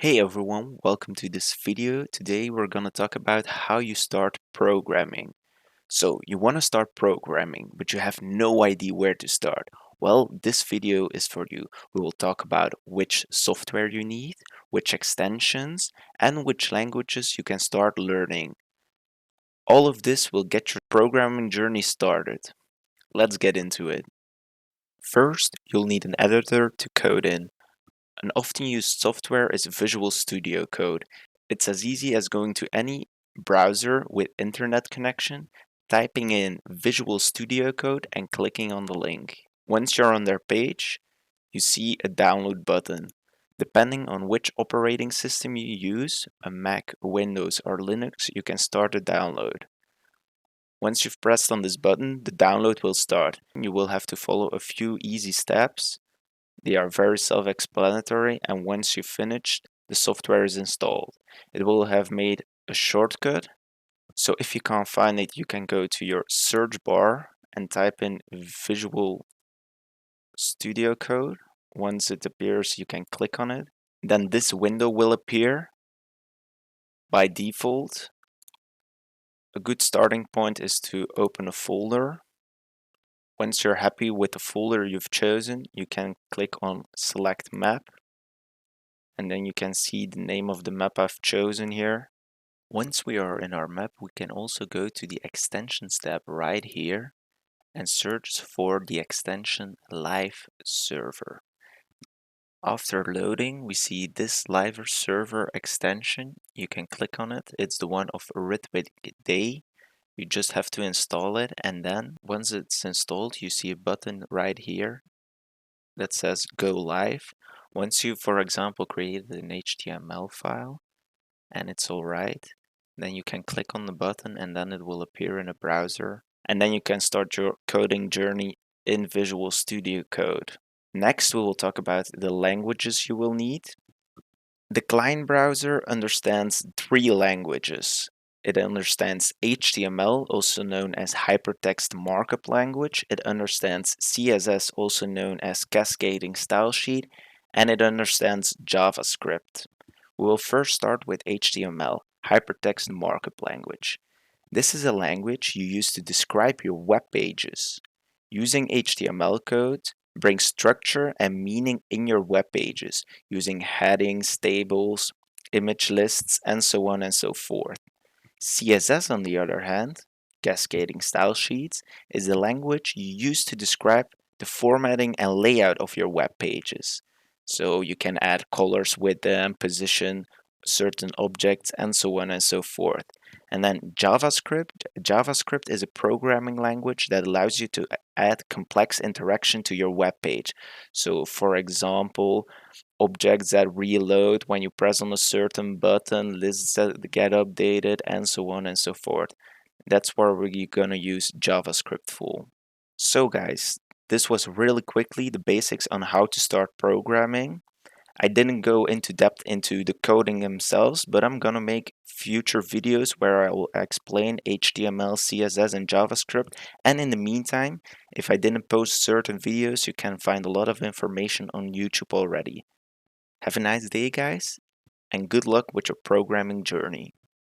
Hey everyone, welcome to this video. Today we're going to talk about how you start programming. So you want to start programming, but you have no idea where to start. Well, this video is for you. We will talk about which software you need, which extensions, and which languages you can start learning. All of this will get your programming journey started. Let's get into it. First, you'll need an editor to code in. An often used software is Visual Studio Code. It's as easy as going to any browser with internet connection, typing in Visual Studio Code and clicking on the link. Once you're on their page, you see a download button. Depending on which operating system you use, a Mac, Windows, or Linux, you can start a download. Once you've pressed on this button, the download will start. You will have to follow a few easy steps. They are very self-explanatory, and once you've finished, the software is installed. It will have made a shortcut, so if you can't find it, you can go to your search bar and type in Visual Studio Code. Once it appears, you can click on it. Then this window will appear. By default, a good starting point is to open a folder. Once you're happy with the folder you've chosen, you can click on Select Map, and then you can see the name of the map I've chosen here. Once we are in our map, we can also go to the Extensions tab right here and search for the extension Live Server. After loading, we see this Live Server extension. You can click on it. It's the one of arithmetic day. You just have to install it, and then once it's installed, you see a button right here that says Go Live. Once you, for example, created an HTML file and it's all right, then you can click on the button and then it will appear in a browser. And then you can start your coding journey in Visual Studio Code. Next, we will talk about the languages you will need. The client browser understands 3 languages. It understands HTML, also known as Hypertext Markup Language. It understands CSS, also known as Cascading Style Sheet. And it understands JavaScript. We will first start with HTML, Hypertext Markup Language. This is a language you use to describe your web pages. Using HTML code brings structure and meaning in your web pages using headings, tables, image lists, and so on and so forth. CSS, on the other hand, Cascading Style Sheets, is the language you use to describe the formatting and layout of your web pages. So you can add colors with them, position certain objects, and so on and so forth. And then JavaScript is a programming language that allows you to add complex interaction to your web page. So for example, objects that reload when you press on a certain button, lists that get updated, and so on and so forth. That's where we're gonna use JavaScript for. So guys, this was really quickly the basics on how to start programming. I didn't go into depth into the coding themselves, but I'm gonna make future videos where I will explain HTML, CSS, and JavaScript. And in the meantime, if I didn't post certain videos, you can find a lot of information on YouTube already. Have a nice day, guys, and good luck with your programming journey.